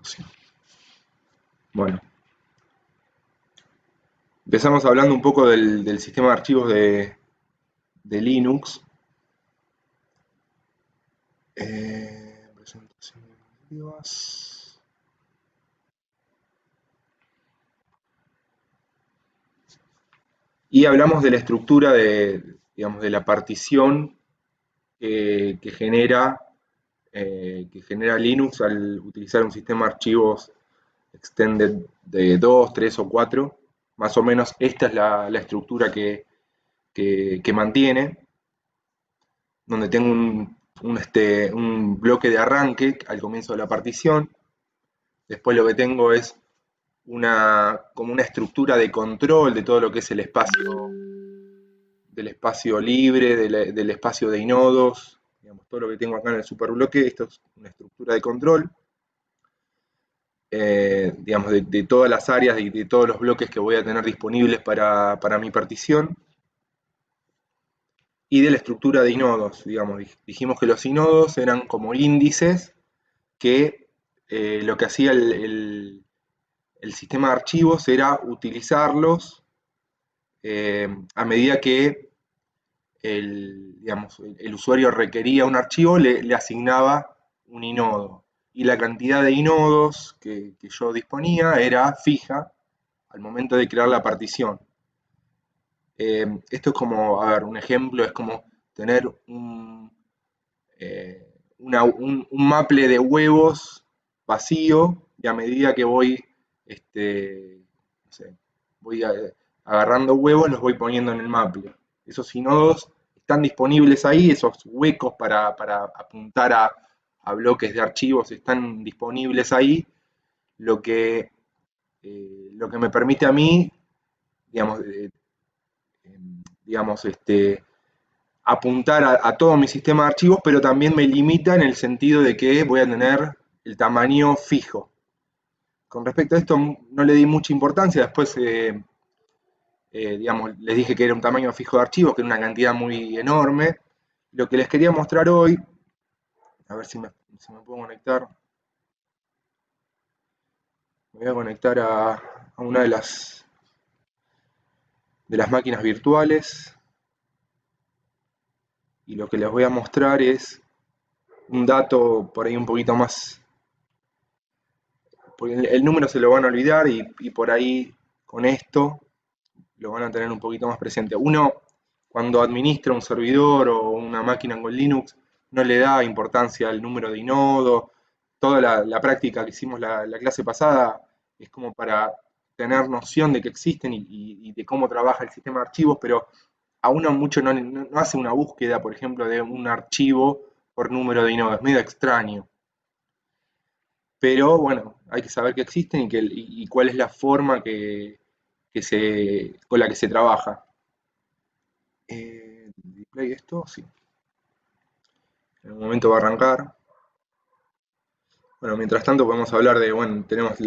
introducción. Bueno, empezamos hablando un poco del sistema de archivos de Linux. Presentación de archivos. Y hablamos de la estructura digamos, de la partición que genera Linux al utilizar un sistema de archivos extended de 2, 3 o 4. Más o menos esta es la estructura que mantiene, donde tengo un bloque de arranque al comienzo de la partición. Después lo que tengo es como una estructura de control de todo lo que es el espacio, del espacio libre, del espacio de inodos, digamos, todo lo que tengo acá en el superbloque. Esto es una estructura de control, digamos, de todas las áreas y de todos los bloques que voy a tener disponibles para mi partición. Y de la estructura de inodos, digamos, dijimos que los inodos eran como índices que lo que hacía el sistema de archivos era utilizarlos a medida que digamos, el usuario requería un archivo, le asignaba un inodo. Y la cantidad de inodos que yo disponía era fija al momento de crear la partición. Esto es como, a ver, un ejemplo es como tener un maple de huevos vacío, y a medida que voy, no sé, voy agarrando huevos, los voy poniendo en el maple. Esos nodos están disponibles ahí, esos huecos para apuntar a bloques de archivos están disponibles ahí, lo que, lo que me permite a mí, digamos, digamos apuntar a todo mi sistema de archivos, pero también me limita en el sentido de que voy a tener el tamaño fijo. Con respecto a esto no le di mucha importancia, después digamos, les dije que era un tamaño fijo de archivos, que era una cantidad muy enorme. Lo que les quería mostrar hoy, a ver si me puedo conectar. Me voy a conectar a una de las máquinas virtuales, y lo que les voy a mostrar es un dato por ahí un poquito más, porque el número se lo van a olvidar, y por ahí con esto lo van a tener un poquito más presente. Uno, cuando administra un servidor o una máquina con Linux, no le da importancia al número de inodos. Toda la práctica que hicimos la clase pasada es como para tener noción de que existen y de cómo trabaja el sistema de archivos, pero a uno mucho no hace una búsqueda, por ejemplo, de un archivo por número de inodos. Es medio extraño. Pero bueno, hay que saber que existen y cuál es la forma con la que se trabaja. Display esto, sí. En un momento va a arrancar. Bueno, mientras tanto podemos hablar de, bueno, tenemos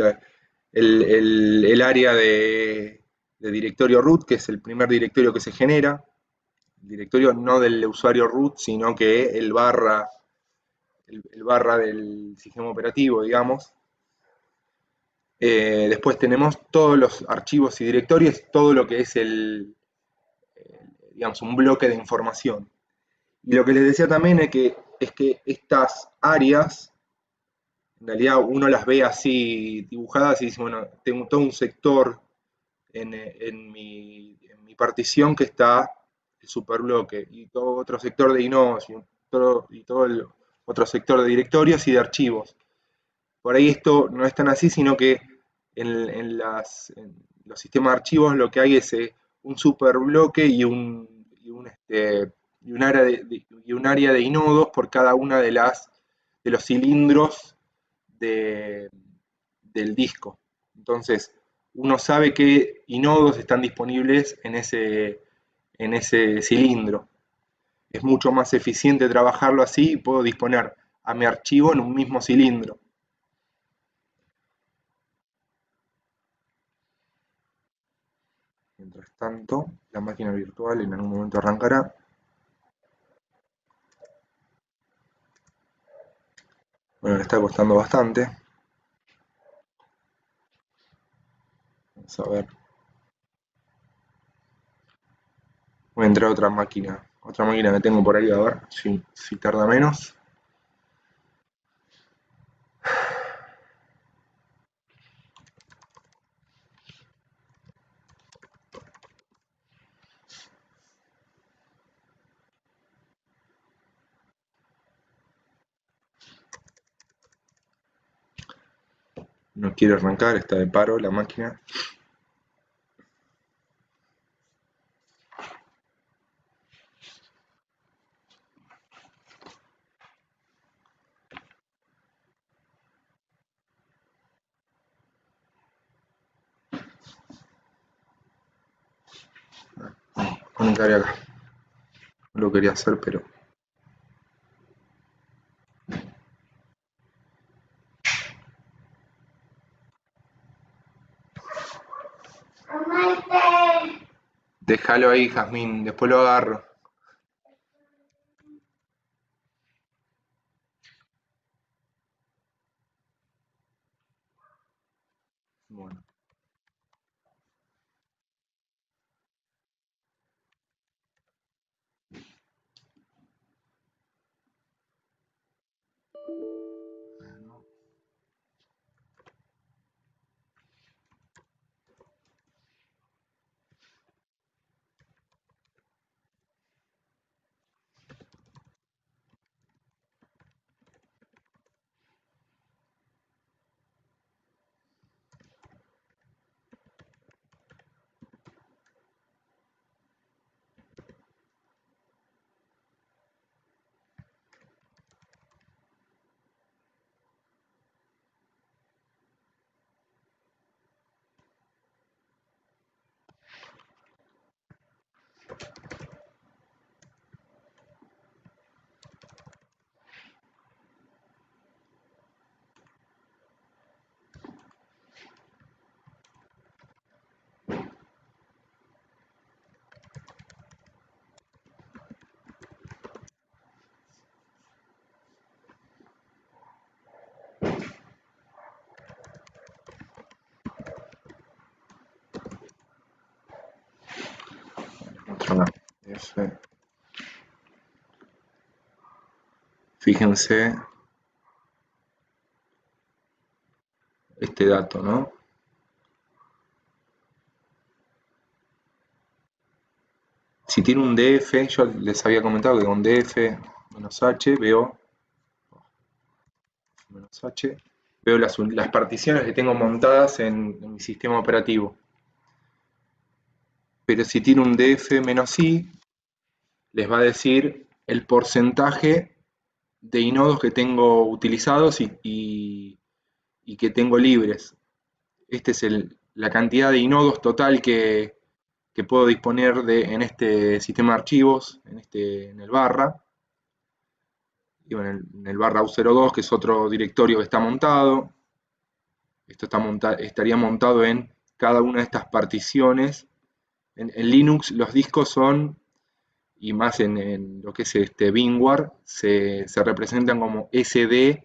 el área de directorio root, que es el primer directorio que se genera. El directorio no del usuario root, sino que el barra del sistema operativo, digamos. Después tenemos todos los archivos y directorios, todo lo que es digamos, un bloque de información. Y lo que les decía también es que estas áreas, en realidad uno las ve así dibujadas y dice, bueno, tengo todo un sector en mi partición que está el superbloque, y todo otro sector de inodos, y todo el otro sector de directorios y de archivos. Por ahí esto no es tan así, sino que en los sistemas de archivos lo que hay es un superbloque y un área de inodos por cada una de los cilindros del disco. Entonces, uno sabe qué inodos están disponibles en ese cilindro. Es mucho más eficiente trabajarlo así, y puedo disponer a mi archivo en un mismo cilindro. Mientras tanto, la máquina virtual en algún momento arrancará. Bueno, le está costando bastante. Vamos a ver. Voy a entrar a otra máquina. Otra máquina que tengo por ahí, a ver si tarda menos. No quiere arrancar, está de paro la máquina. Conectaré acá. No lo quería hacer, pero déjalo ahí, Jazmín, después lo agarro. Bueno, otra F. Fíjense este dato, ¿no? Si tiene un DF, yo les había comentado que con DF menos H veo menos H, veo las particiones que tengo montadas en mi sistema operativo. Pero si tiene un DF menos I, les va a decir el porcentaje de inodos que tengo utilizados y que tengo libres. Esta es la cantidad de inodos total que puedo disponer en este sistema de archivos, en el barra. Y bueno, en el barra U02, que es otro directorio que está montado. Esto estaría montado en cada una de estas particiones. En Linux los discos son, y más en lo que es binware, se representan como SD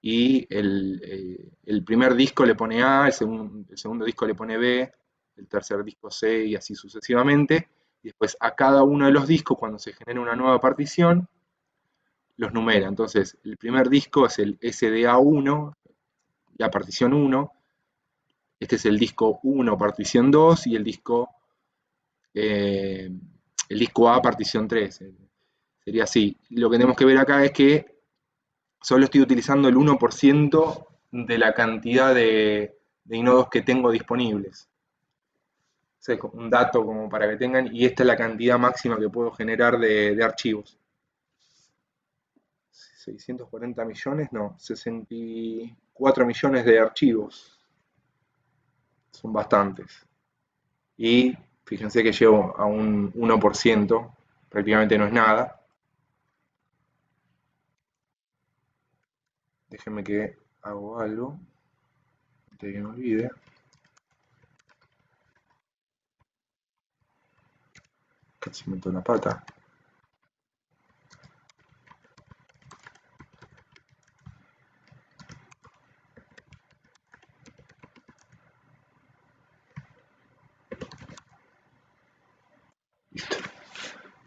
y el primer disco le pone A, el segundo disco le pone B, el tercer disco C y así sucesivamente. Y después a cada uno de los discos, cuando se genera una nueva partición, los numera. Entonces, el primer disco es el SDA1, la partición 1. Este es el disco 1, partición 2, y eh, el disco A, partición 3. Sería así. Lo que tenemos que ver acá es que solo estoy utilizando el 1% de la cantidad de inodos que tengo disponibles. O sea, un dato como para que tengan, y esta es la cantidad máxima que puedo generar de archivos. 640 millones, no, 64 millones de archivos. Son bastantes. Y fíjense que llego a un 1%, prácticamente no es nada. Déjenme que hago algo, antes de que me olvide. Casi meto la pata.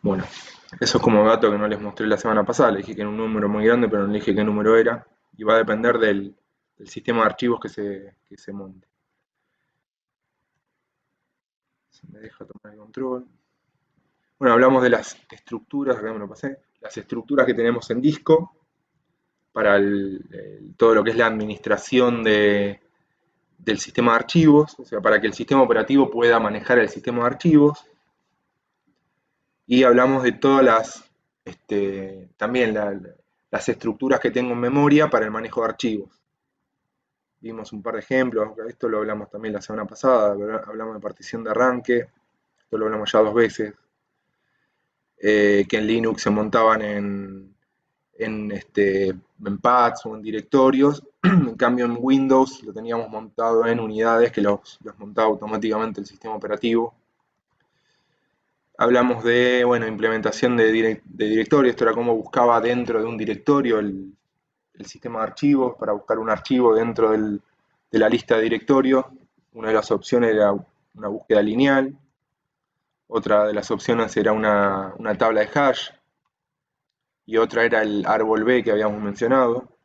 Bueno, eso es como dato que no les mostré la semana pasada. Le dije que era un número muy grande, pero no le dije qué número era. Y va a depender del sistema de archivos que se monte. Se me deja tomar el control. Bueno, hablamos de las estructuras, acá me lo pasé. Las estructuras que tenemos en disco para todo lo que es la administración del sistema de archivos, o sea, para que el sistema operativo pueda manejar el sistema de archivos. Y hablamos de todas también las estructuras que tengo en memoria para el manejo de archivos. Vimos un par de ejemplos, esto lo hablamos también la semana pasada, hablamos de partición de arranque, esto lo hablamos ya 2 veces, que en Linux se montaban en pads o en directorios, en cambio en Windows lo teníamos montado en unidades que los montaba automáticamente el sistema operativo. Hablamos de, bueno, implementación de directorio, esto era cómo buscaba dentro de un directorio el sistema de archivos para buscar un archivo dentro de la lista de directorios. Una de las opciones era una búsqueda lineal, otra de las opciones era una tabla de hash y otra era el árbol B que habíamos mencionado.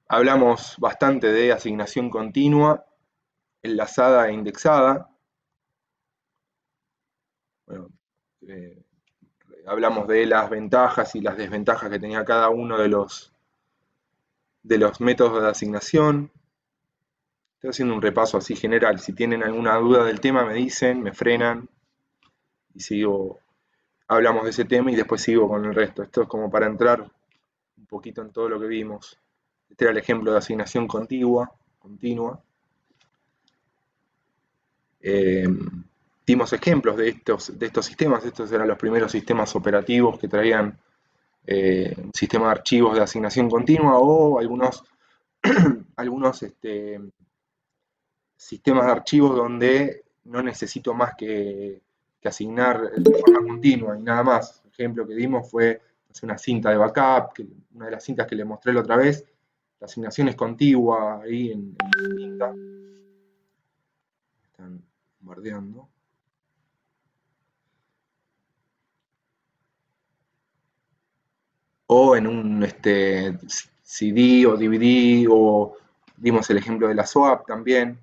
Hablamos bastante de asignación continua, enlazada e indexada. Bueno, eh, hablamos de las ventajas y las desventajas que tenía cada uno de los métodos de asignación. Estoy haciendo un repaso así general. Si tienen alguna duda del tema me dicen, me frenan y sigo, hablamos de ese tema y después sigo con el resto. Esto es como para entrar un poquito en todo lo que vimos. Este era el ejemplo de asignación continua. Eh, Dimos ejemplos de estos sistemas. Estos eran los primeros sistemas operativos que traían un sistema de archivos de asignación continua o algunos sistemas de archivos donde no necesito más que asignar de forma continua y nada más. El ejemplo que dimos fue una cinta de backup, una de las cintas que les mostré la otra vez. La asignación es contigua ahí en la cinta. Están bombardeando. O en un CD o DVD, o dimos el ejemplo de la swap también.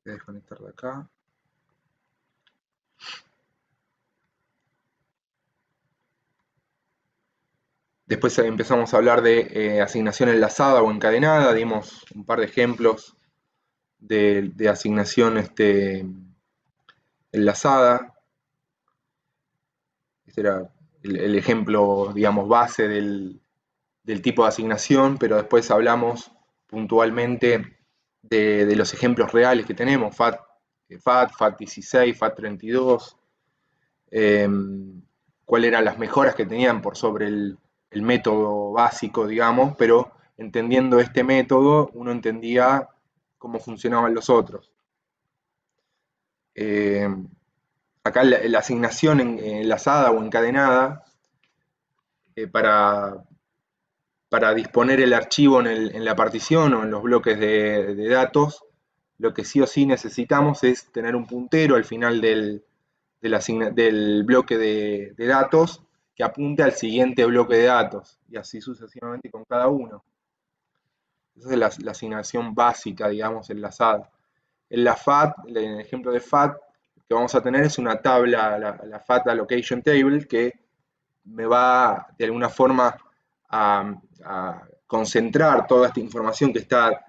Voy a desconectar de acá. Después empezamos a hablar de asignación enlazada o encadenada, dimos un par de ejemplos de asignación enlazada. Este era el ejemplo, digamos, base del tipo de asignación, pero después hablamos puntualmente de los ejemplos reales que tenemos, FAT16, FAT32, cuáles eran las mejoras que tenían por sobre el método básico, digamos, pero entendiendo este método uno entendía cómo funcionaban los otros. Acá la asignación enlazada o encadenada para disponer el archivo en la partición o en los bloques de datos, lo que sí o sí necesitamos es tener un puntero al final del bloque de datos que apunte al siguiente bloque de datos, y así sucesivamente con cada uno. Esa es la asignación básica, digamos, enlazada. En la FAT, en el ejemplo de FAT, lo que vamos a tener es una tabla, la FAT Allocation Table, que me va de alguna forma a concentrar toda esta información que está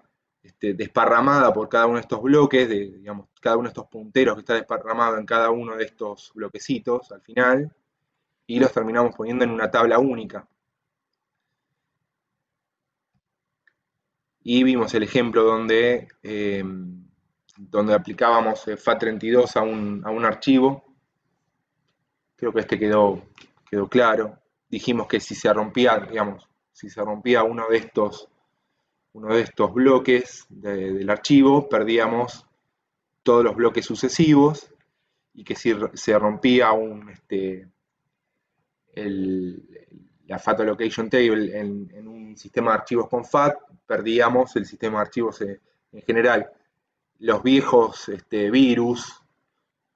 desparramada por cada uno de estos bloques, digamos, cada uno de estos punteros que está desparramado en cada uno de estos bloquecitos al final, y los terminamos poniendo en una tabla única. Y vimos el ejemplo donde aplicábamos FAT32 a un archivo. Creo que quedó claro. Dijimos que si se rompía, digamos, si se rompía uno de estos bloques del archivo, perdíamos todos los bloques sucesivos, y que si se rompía la FAT Allocation Table en un sistema de archivos con FAT, perdíamos el sistema de archivos en general. Los viejos virus,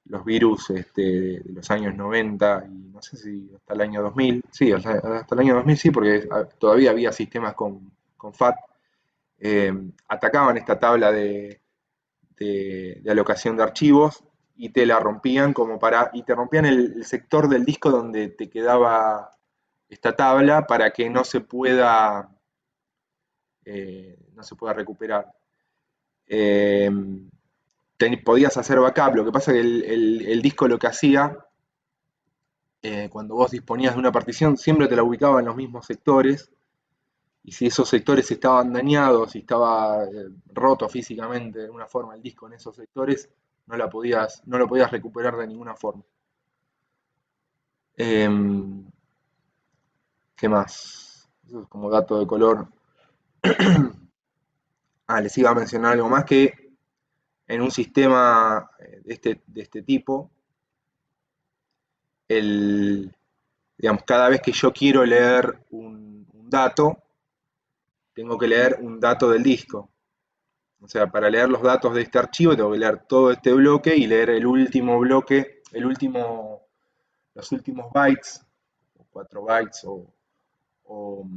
los virus de los años 90 y no sé si hasta el año 2000, sí, hasta el año 2000 sí, porque todavía había sistemas con FAT, atacaban esta tabla de alocación de archivos y te la rompían y te rompían el sector del disco donde te quedaba esta tabla para que no se pueda recuperar. Podías hacer backup, lo que pasa es que el disco lo que hacía, cuando vos disponías de una partición, siempre te la ubicaba en los mismos sectores, y si esos sectores estaban dañados, si estaba roto físicamente de alguna forma el disco en esos sectores, no lo podías recuperar de ninguna forma. ¿Qué más? Eso es como dato de color. Les iba a mencionar algo más, que en un sistema de este tipo, digamos, cada vez que yo quiero leer un dato, tengo que leer un dato del disco. O sea, para leer los datos de este archivo tengo que leer todo este bloque y leer el último bloque, los últimos bytes, 4 bytes o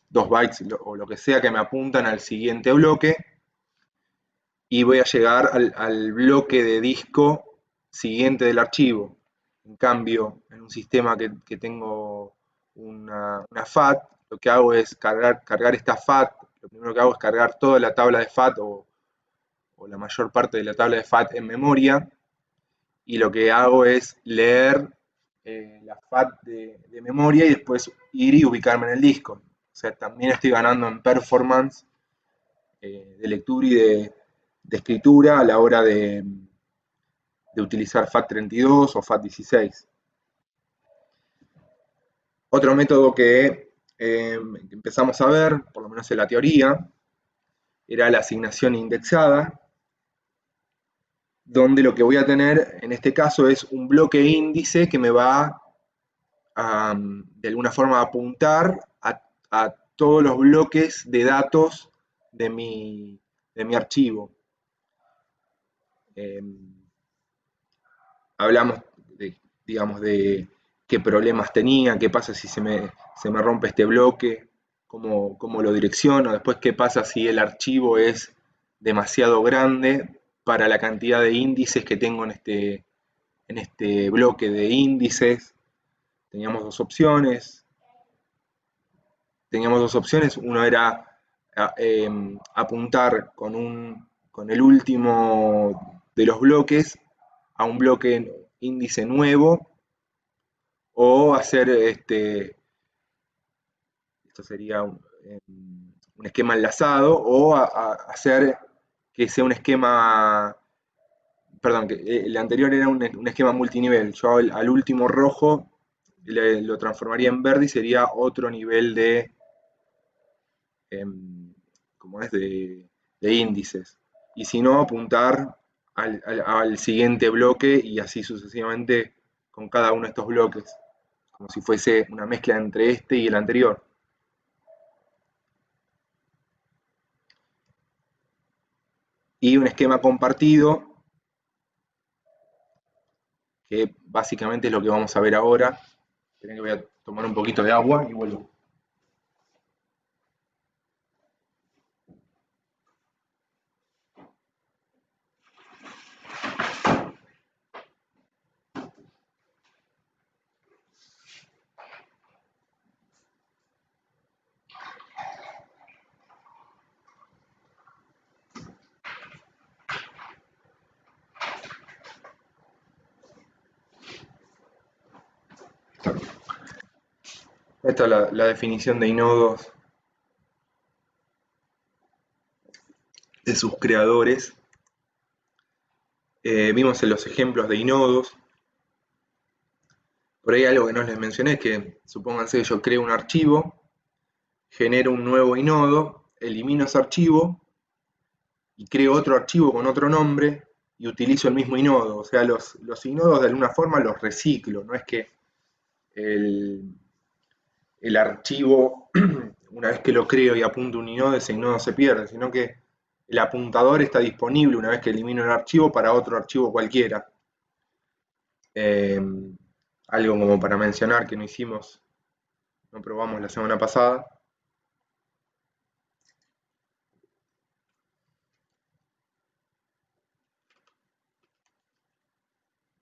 2 bytes o lo que sea que me apuntan al siguiente bloque, y voy a llegar al bloque de disco siguiente del archivo. En cambio, en un sistema que tengo una FAT, lo que hago es cargar esta FAT. Lo primero que hago es cargar toda la tabla de FAT o la mayor parte de la tabla de FAT en memoria, y lo que hago es leer la FAT de memoria y después ir y ubicarme en el disco. O sea, también estoy ganando en performance de lectura y de escritura a la hora de utilizar FAT32 o FAT16. Otro método que empezamos a ver, por lo menos en la teoría, era la asignación indexada, donde lo que voy a tener en este caso es un bloque índice que me va de alguna forma a apuntar a todos los bloques de datos de mi archivo. Hablamos digamos, de qué problemas tenía, qué pasa si se me rompe este bloque, cómo lo direcciono, después qué pasa si el archivo es demasiado grande para la cantidad de índices que tengo en este bloque de índices. Teníamos dos opciones. Uno era apuntar con el último de los bloques a un bloque índice nuevo, o hacer esto sería un esquema enlazado, o hacer que sea un esquema, perdón, que el anterior era un esquema multinivel. Yo al último rojo lo transformaría en verde y sería otro nivel de, como es, de índices. Y si no, apuntar al siguiente bloque y así sucesivamente con cada uno de estos bloques, como si fuese una mezcla entre este y el anterior. Y un esquema compartido, que básicamente es lo que vamos a ver ahora. Esperen que voy a tomar un poquito de agua y vuelvo. Esta es la definición de inodos de sus creadores. Vimos en los ejemplos de inodos. Por ahí algo que no les mencioné es que, supónganse que yo creo un archivo, genero un nuevo inodo, elimino ese archivo y creo otro archivo con otro nombre y utilizo el mismo inodo. O sea, los inodos de alguna forma los reciclo. No es que el archivo, una vez que lo creo y apunto un inodo, ese inodo se pierde, sino que el apuntador está disponible una vez que elimino el archivo para otro archivo cualquiera. Algo como para mencionar que no hicimos, no probamos la semana pasada.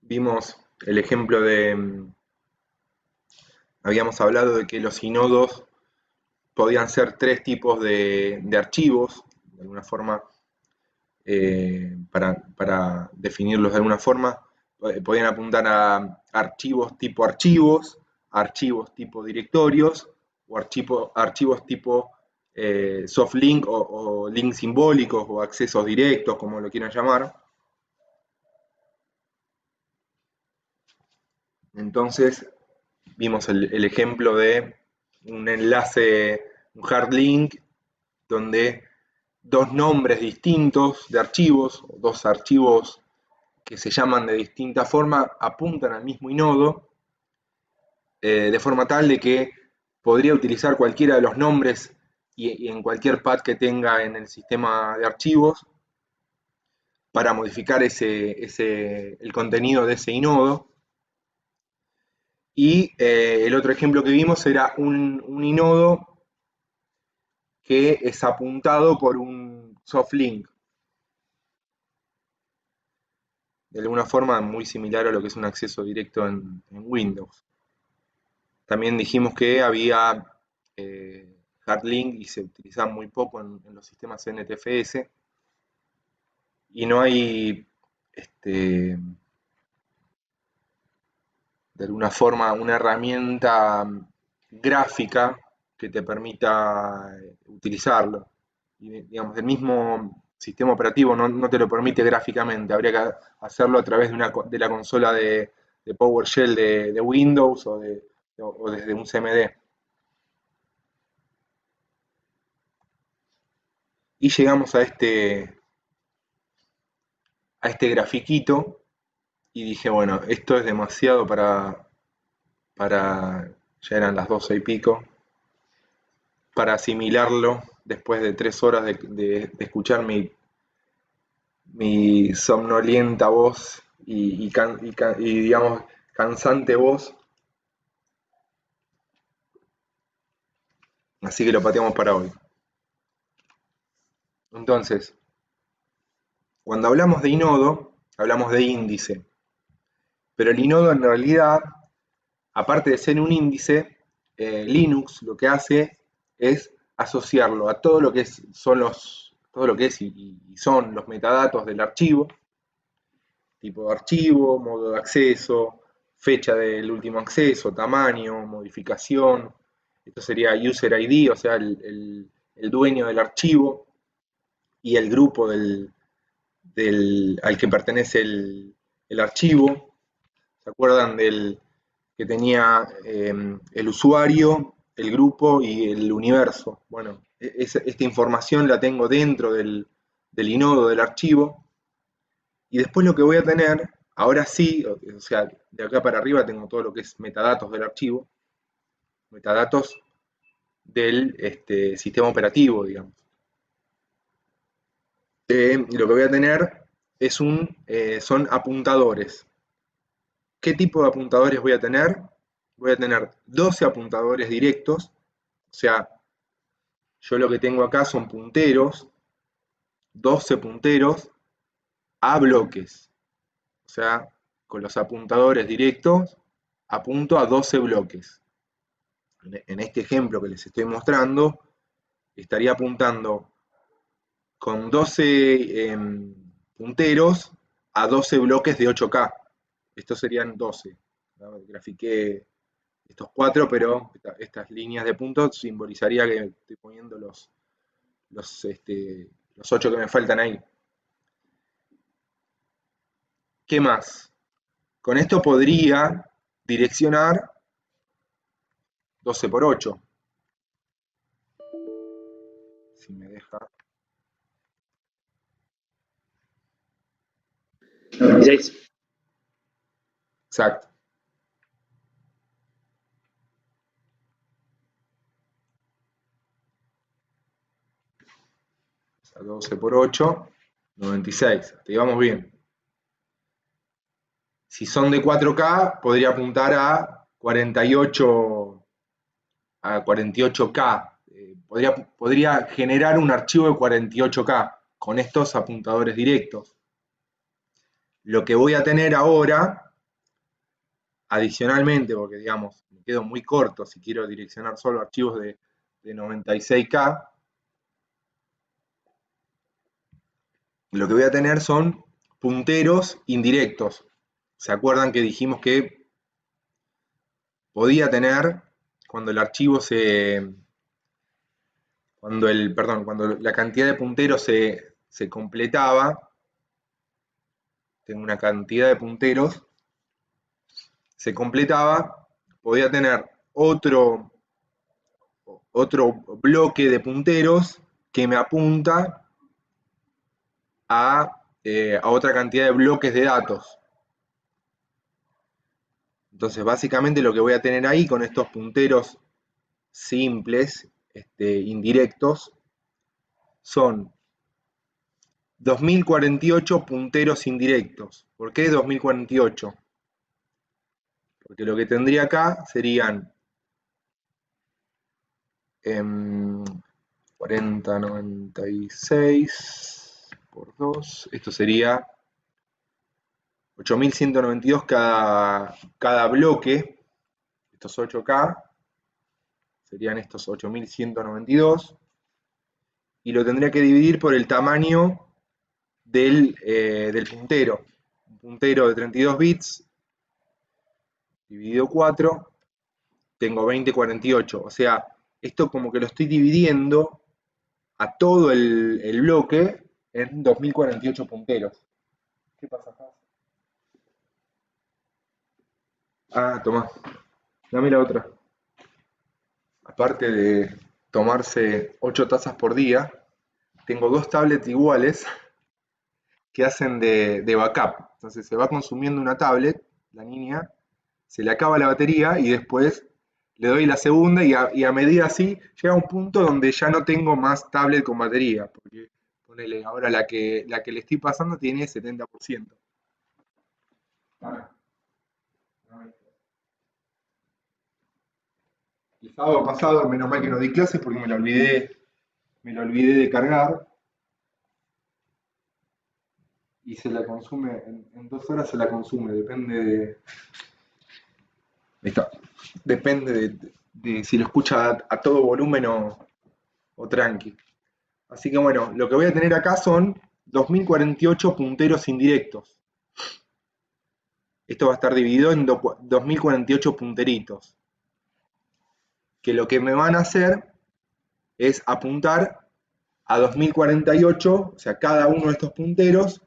Vimos el ejemplo de, habíamos hablado de que los inodos podían ser tres tipos de archivos, de alguna forma, para definirlos de alguna forma, podían apuntar a archivos tipo directorios, o archivos tipo soft link o links simbólicos o accesos directos, como lo quieran llamar. Entonces, vimos el ejemplo de un enlace, un hard link, donde dos nombres distintos de archivos, dos archivos que se llaman de distinta forma, apuntan al mismo inodo, de forma tal de que podría utilizar cualquiera de los nombres y en cualquier path que tenga en el sistema de archivos para modificar el contenido de ese inodo. Y el otro ejemplo que vimos era un inodo que es apuntado por un soft link. De alguna forma muy similar a lo que es un acceso directo en Windows. También dijimos que había hard link y se utilizaba muy poco en los sistemas NTFS. Y no hay, de alguna forma, una herramienta gráfica que te permita utilizarlo. Y, digamos, el mismo sistema operativo no te lo permite gráficamente, habría que hacerlo a través de la consola de PowerShell de Windows o desde un CMD. Y llegamos a este grafiquito y dije, bueno, esto es demasiado ya eran las 12 y pico, para asimilarlo después de 3 horas de escuchar mi somnolienta voz y, digamos, cansante voz. Así que lo pateamos para hoy. Entonces, cuando hablamos de inodo, hablamos de índice. Pero el inodo en realidad, aparte de ser un índice, Linux lo que hace es asociarlo a todo lo que todo lo que es y son los metadatos del archivo, tipo de archivo, modo de acceso, fecha del último acceso, tamaño, modificación. Esto sería user ID, o sea, el dueño del archivo y el grupo al que pertenece el archivo. ¿Se acuerdan que tenía el usuario, el grupo y el universo? Bueno, esta información la tengo dentro del inodo del archivo. Y después lo que voy a tener, ahora sí, o sea, de acá para arriba tengo todo lo que es metadatos del archivo, metadatos del sistema operativo, digamos. Y lo que voy a tener son apuntadores. ¿Qué tipo de apuntadores voy a tener? Voy a tener 12 apuntadores directos, o sea, yo lo que tengo acá son punteros, 12 punteros a bloques. O sea, con los apuntadores directos apunto a 12 bloques. En este ejemplo que les estoy mostrando, estaría apuntando con 12 punteros a 12 bloques de 8K. Estos serían 12. ¿No? Grafiqué estos 4, pero estas líneas de puntos simbolizaría que estoy poniendo los 8 que me faltan ahí. ¿Qué más? Con esto podría direccionar 12 por 8. Si me deja. 96. Exacto. sea, 12 por 8, 96. Hasta ahí vamos bien. Si son de 4K, podría apuntar a 48, a 48K. Podría generar un archivo de 48K con estos apuntadores directos. Lo que voy a tener ahora, adicionalmente, porque digamos, me quedo muy corto si quiero direccionar solo archivos de 96K, lo que voy a tener son punteros indirectos. ¿Se acuerdan que dijimos que podía tener, cuando el archivo se, cuando la cantidad de punteros se completaba, tengo una cantidad de punteros, se completaba, podía tener otro bloque de punteros que me apunta a otra cantidad de bloques de datos. Entonces, básicamente lo que voy a tener ahí con estos punteros simples, indirectos, son 2048 punteros indirectos. ¿Por qué 2048? Porque lo que tendría acá serían 4096 por 2, esto sería 8192 cada bloque, estos 8K, serían estos 8192, y lo tendría que dividir por el tamaño del puntero. Un puntero de 32 bits dividido 4, tengo 2048. O sea, esto como que lo estoy dividiendo a todo el bloque en 2048 punteros. ¿Qué pasa acá? Ah, tomá, dame la otra. Aparte de tomarse 8 tazas por día, tengo dos tablets iguales que hacen de backup. Entonces se va consumiendo una tablet, la niña, se le acaba la batería y después le doy la segunda y a medida así llega un punto donde ya no tengo más tablet con batería, porque ponele, ahora la que le estoy pasando tiene 70%. El sábado pasado, menos mal que no di clases porque me lo olvidé de cargar y se la consume, en 2 horas se la consume, ahí está, depende de si lo escucha a todo volumen o tranqui. Así que bueno, lo que voy a tener acá son 2048 punteros indirectos. Esto va a estar dividido en 2048 punteritos, que lo que me van a hacer es apuntar a 2048, o sea, cada uno de estos punteros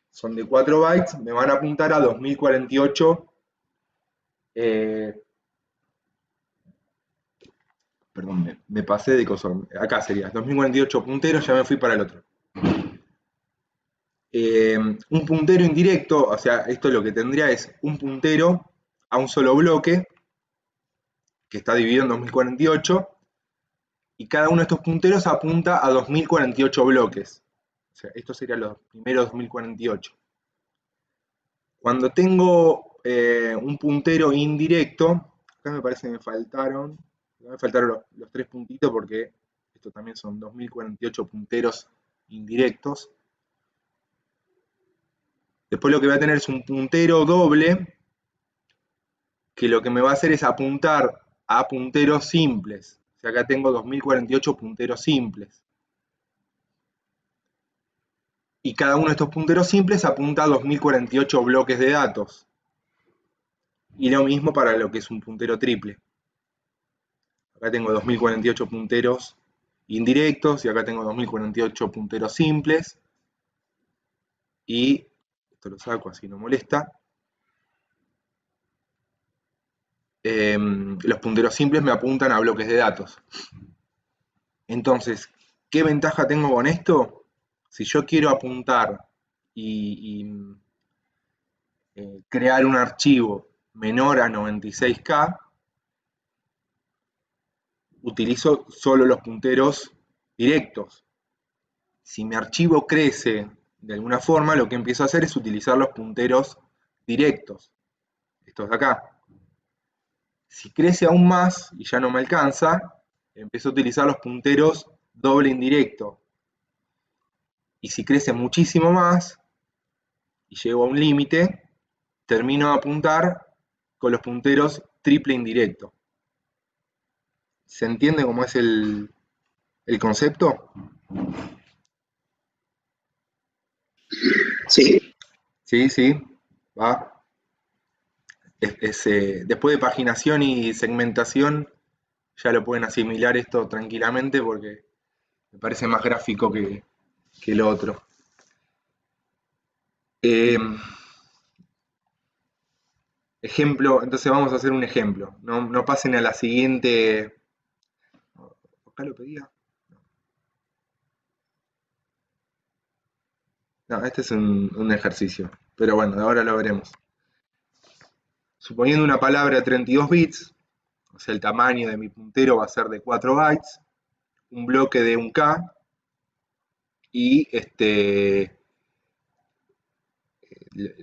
son de 4 bytes, me van a apuntar a 2048, perdón, me pasé de cosas, acá sería 2048 punteros, ya me fui para el otro. Un puntero indirecto, o sea, esto lo que tendría es un puntero a un solo bloque, que está dividido en 2048, y cada uno de estos punteros apunta a 2048 bloques. O sea, estos serían los primeros 2048. Cuando tengo un puntero indirecto, acá me parece que me faltaron los 3 puntitos porque estos también son 2048 punteros indirectos. Después lo que voy a tener es un puntero doble, que lo que me va a hacer es apuntar a punteros simples. O sea, acá tengo 2048 punteros simples. Y cada uno de estos punteros simples apunta a 2048 bloques de datos. Y lo mismo para lo que es un puntero triple. Acá tengo 2048 punteros indirectos y acá tengo 2048 punteros simples. Y esto lo saco así no molesta. Los punteros simples me apuntan a bloques de datos. Entonces, ¿qué ventaja tengo con esto? Si yo quiero apuntar y crear un archivo menor a 96K, utilizo solo los punteros directos. Si mi archivo crece de alguna forma, lo que empiezo a hacer es utilizar los punteros directos, estos de acá. Si crece aún más y ya no me alcanza, empiezo a utilizar los punteros doble indirecto. Y si crece muchísimo más y llego a un límite, termino de apuntar con los punteros triple indirecto. ¿Se entiende cómo es el concepto? Sí. Sí, sí, va. Después de paginación y segmentación, ya lo pueden asimilar esto tranquilamente porque me parece más gráfico que lo otro. Eh, ejemplo, entonces vamos a hacer un ejemplo. No pasen a la siguiente. ¿Acá lo pedía? No, este es un ejercicio. Pero bueno, ahora lo veremos. Suponiendo una palabra de 32 bits, o sea, el tamaño de mi puntero va a ser de 4 bytes, un bloque de 1K y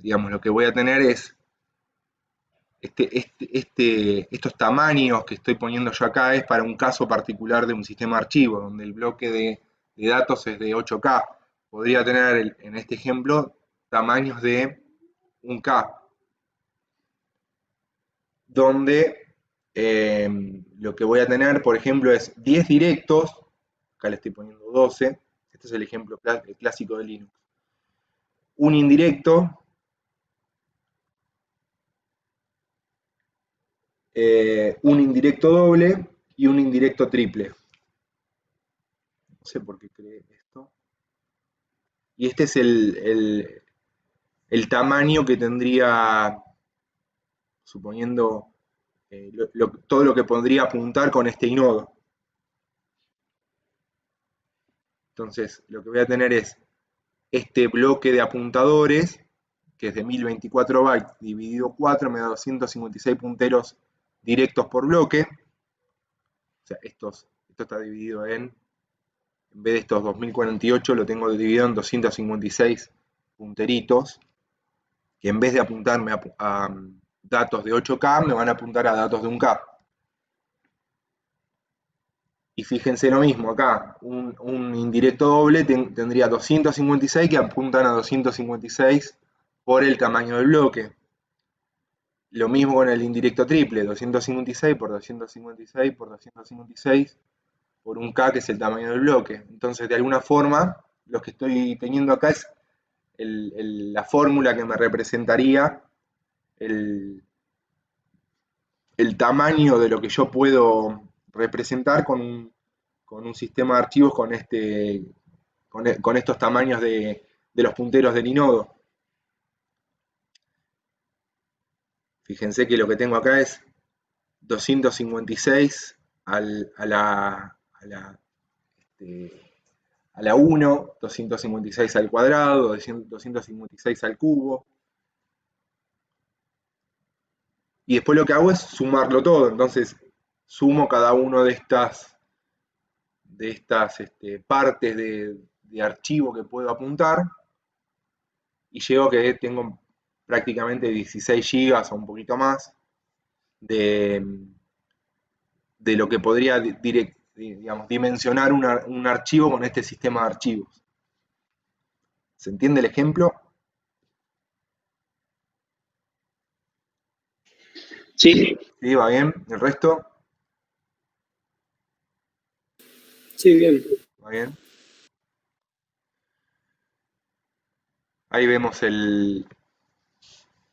digamos, lo que voy a tener es estos tamaños que estoy poniendo yo acá es para un caso particular de un sistema de archivos, donde el bloque de datos es de 8K. Podría tener, en este ejemplo, tamaños de 1K, donde lo que voy a tener, por ejemplo, es 10 directos, acá le estoy poniendo 12, este es el ejemplo clásico de Linux. Un indirecto, un indirecto doble y un indirecto triple. No sé por qué creé esto. Y este es el tamaño que tendría, suponiendo todo lo que podría apuntar con este inodo. Entonces, lo que voy a tener es este bloque de apuntadores, que es de 1024 bytes dividido 4, me da 256 punteros directos por bloque. O sea, esto está dividido en vez de estos 2048, lo tengo dividido en 256 punteritos, que en vez de apuntarme a datos de 8K, me van a apuntar a datos de 1K. Y fíjense lo mismo acá, un indirecto doble tendría 256 que apuntan a 256 por el tamaño del bloque. Lo mismo con el indirecto triple, 256 por 256 por 256 por un K, que es el tamaño del bloque. Entonces, de alguna forma, lo que estoy teniendo acá es la fórmula que me representaría el, el tamaño de lo que yo puedo representar con un sistema de archivos con estos tamaños de los punteros del inodo. Fíjense que lo que tengo acá es 256 a la 1, 256 al cuadrado, 256 al cubo. Y después lo que hago es sumarlo todo. Entonces sumo cada uno de estas partes de archivo que puedo apuntar y llego que tengo prácticamente 16 gigas o un poquito más de, de lo que podría digamos, dimensionar un archivo con este sistema de archivos. ¿Se entiende el ejemplo? Sí. ¿Sí? ¿Va bien? ¿El resto? Sí, bien. ¿Va bien? Ahí vemos en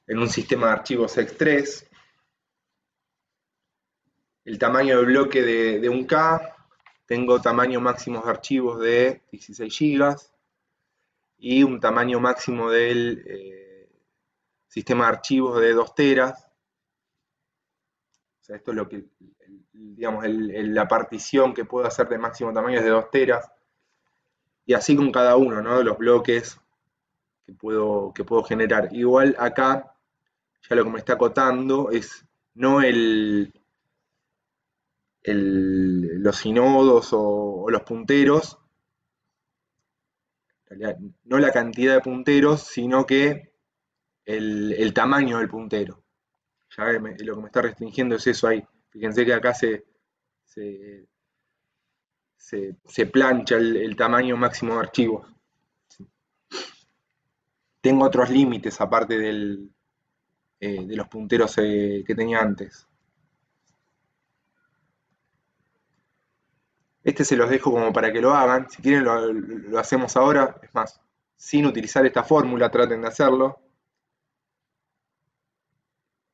un sistema de archivos X3 el tamaño del bloque de 1K, tengo tamaño máximo de archivos de 16 gigas y un tamaño máximo del sistema de archivos de 2 teras. O sea, esto es lo que, digamos, la partición que puedo hacer de máximo tamaño es de 2 teras. Y así con cada uno, ¿no?, de los bloques que puedo generar. Igual acá, ya lo que me está acotando es no los inodos o los punteros, En realidad, no la cantidad de punteros, sino que el tamaño del puntero. Ya lo que me está restringiendo es eso ahí. Fíjense que acá se, se plancha el tamaño máximo de archivos. Tengo otros límites aparte de los punteros que tenía antes. Este se los dejo como para que lo hagan. Si quieren lo hacemos ahora. Es más, sin utilizar esta fórmula, traten de hacerlo.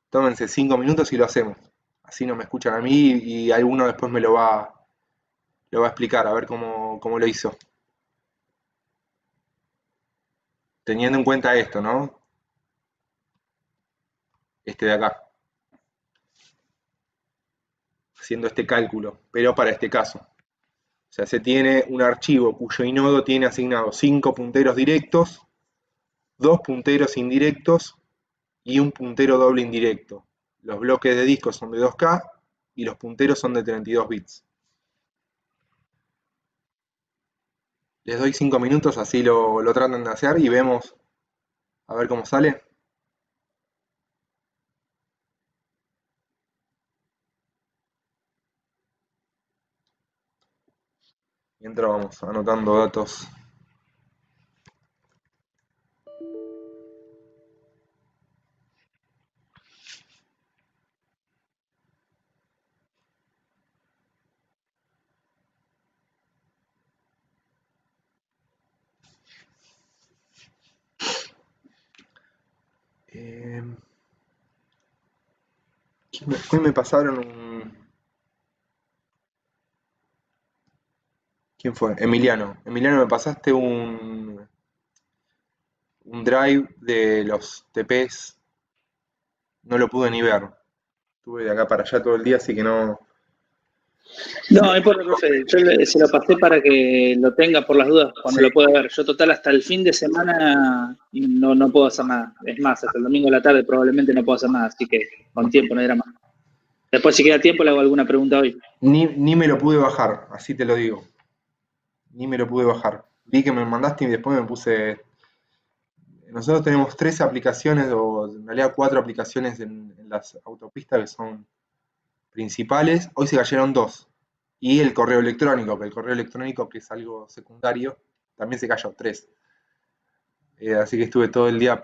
Tómense 5 minutos y lo hacemos. Así no me escuchan a mí y alguno después me lo va a explicar, a ver cómo lo hizo. Teniendo en cuenta esto, ¿no? Este de acá. Haciendo este cálculo, pero para este caso. O sea, se tiene un archivo cuyo inodo tiene asignados 5 punteros directos, 2 punteros indirectos y un puntero doble indirecto. Los bloques de disco son de 2K y los punteros son de 32 bits. Les doy 5 minutos, así lo tratan de hacer y vemos a ver cómo sale. Mientras vamos anotando datos. Hoy me pasaron un... ¿Quién fue? Emiliano. Emiliano, me pasaste un drive de los TPs. No lo pude ni ver. Estuve de acá para allá todo el día, así que no... No importa, profe. Se lo pasé para que lo tenga por las dudas cuando Sí, lo pueda ver. Yo, total, hasta el fin de semana no puedo hacer nada. Es más, hasta el domingo de la tarde probablemente no puedo hacer nada, así que con bueno. tiempo no hay drama. Después, si queda tiempo, le hago alguna pregunta hoy. Ni me lo pude bajar, así te lo digo. Ni me lo pude bajar. Vi que me mandaste y después me puse... Nosotros tenemos 3 aplicaciones, o en realidad 4 aplicaciones en las autopistas que son principales. Hoy se cayeron 2. Y el correo electrónico, que es algo secundario, también se cayó 3. Así que estuve todo el día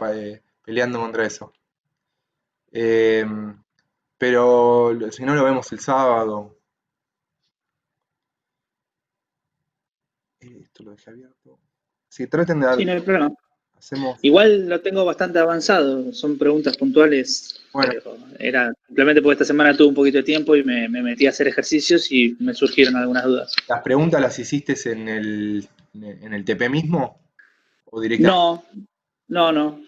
peleando contra eso. Eh, pero si no lo vemos el sábado. Esto lo dejé abierto. Sí, traten de Sí, dar. no hay problema. Hacemos. Igual lo tengo bastante avanzado, son preguntas puntuales, Bueno, pero era simplemente porque esta semana tuve un poquito de tiempo y me metí a hacer ejercicios y me surgieron algunas dudas. ¿las preguntas las hiciste en el TP mismo? ¿O directamente? No, no.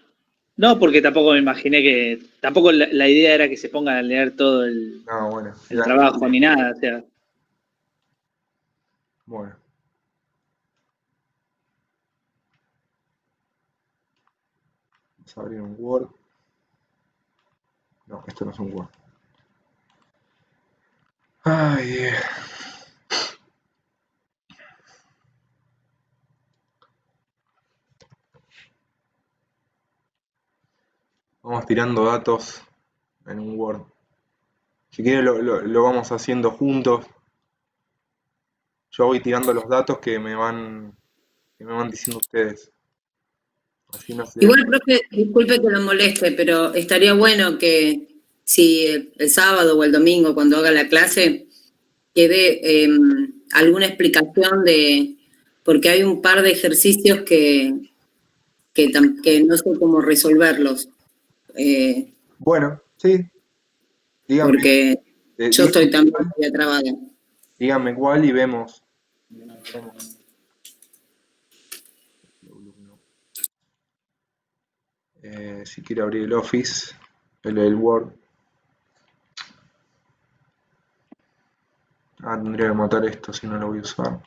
No, porque tampoco me imaginé tampoco la idea era que se pongan a leer todo No, bueno, el trabajo ni nada, o sea. bueno. Vamos a abrir un Word. No, esto no es un Word. Ay, vamos tirando datos en un Word. Si quieren lo vamos haciendo juntos. Yo voy tirando los datos que me van diciendo ustedes. Así no sé. Igual, profe, disculpe que lo moleste, pero estaría bueno que si el sábado o el domingo, cuando haga la clase, que dé alguna explicación porque hay un par de ejercicios que no sé cómo resolverlos, Bueno, sí, díganme, porque yo díganme estoy también cuál, media trabada. díganme cuál y vemos. Si quiero abrir el Office, el Word. Tendría que matar esto si no lo voy a usar.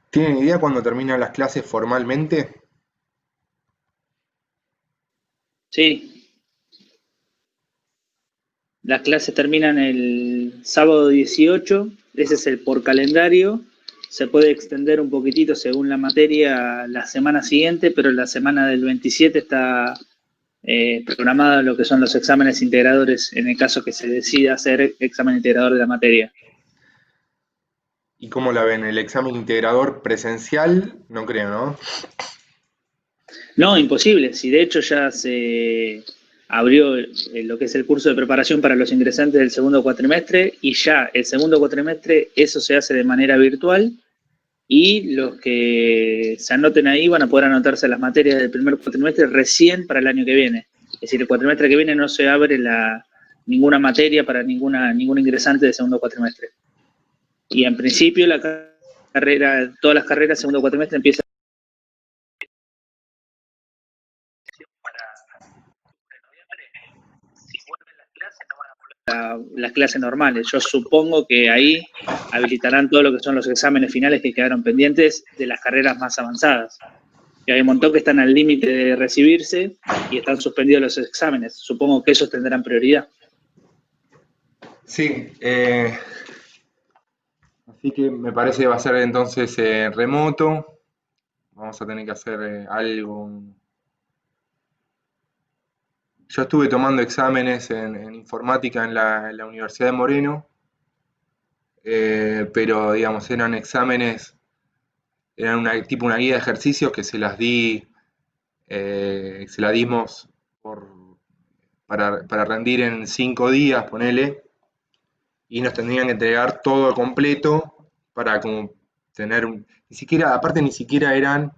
¿Tienen idea cuándo terminan las clases formalmente? Sí, Las clases terminan el sábado 18, ese es el por calendario. Se puede extender un poquitito según la materia la semana siguiente, pero la semana del 27 está programada lo que son los exámenes integradores, en el caso que se decida hacer examen integrador de la materia. ¿Y cómo la ven? ¿El examen integrador presencial? No creo, ¿no? No, imposible. Si de hecho ya se abrió lo que es el curso de preparación para los ingresantes del segundo cuatrimestre y ya el segundo cuatrimestre eso se hace de manera virtual y los que se anoten ahí van a poder anotarse las materias del primer cuatrimestre recién para el año que viene. Es decir, el cuatrimestre que viene no se abre ninguna materia para ningún ingresante del segundo cuatrimestre. Y en principio la carrera, todas las carreras segundo cuatrimestre empiezan las clases normales. Yo supongo que ahí habilitarán todo lo que son los exámenes finales que quedaron pendientes de las carreras más avanzadas. Y hay un montón que están al límite de recibirse y están suspendidos los exámenes. Supongo que esos tendrán prioridad. Sí, así que me parece que va a ser entonces remoto. Vamos a tener que hacer algo. Yo estuve tomando exámenes en informática en la Universidad de Moreno, pero digamos, eran exámenes, eran tipo una guía de ejercicios que se la dimos para rendir en 5 días, ponele, y nos tendrían que entregar todo completo para como tener, ni siquiera, aparte ni siquiera eran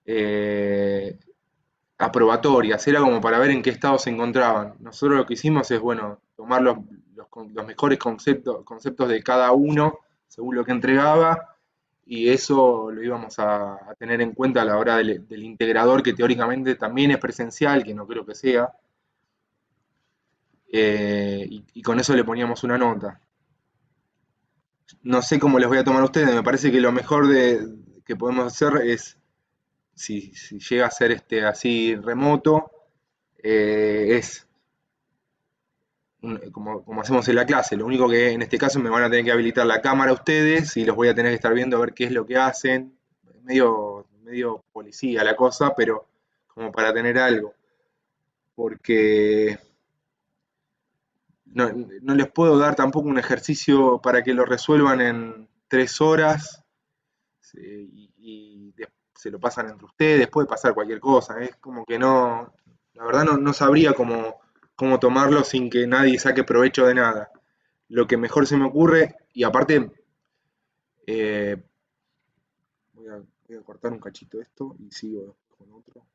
eh, aprobatorias, era como para ver en qué estado se encontraban. Nosotros lo que hicimos es, bueno, tomar los mejores conceptos de cada uno, según lo que entregaba, y eso lo íbamos a tener en cuenta a la hora del integrador, que teóricamente también es presencial, que no creo que sea, y con eso le poníamos una nota. No sé cómo les voy a tomar a ustedes, me parece que lo mejor que podemos hacer es, si llega a ser así remoto, es como hacemos en la clase. Lo único que en este caso me van a tener que habilitar la cámara a ustedes y los voy a tener que estar viendo a ver qué es lo que hacen. Medio policía la cosa, pero como para tener algo. Porque no les puedo dar tampoco un ejercicio para que lo resuelvan en 3 horas se lo pasan entre ustedes, puede pasar cualquier cosa. Es como que no, la verdad no sabría cómo tomarlo sin que nadie saque provecho de nada. Lo que mejor se me ocurre, y aparte, eh, voy a cortar un cachito esto y sigo con otro.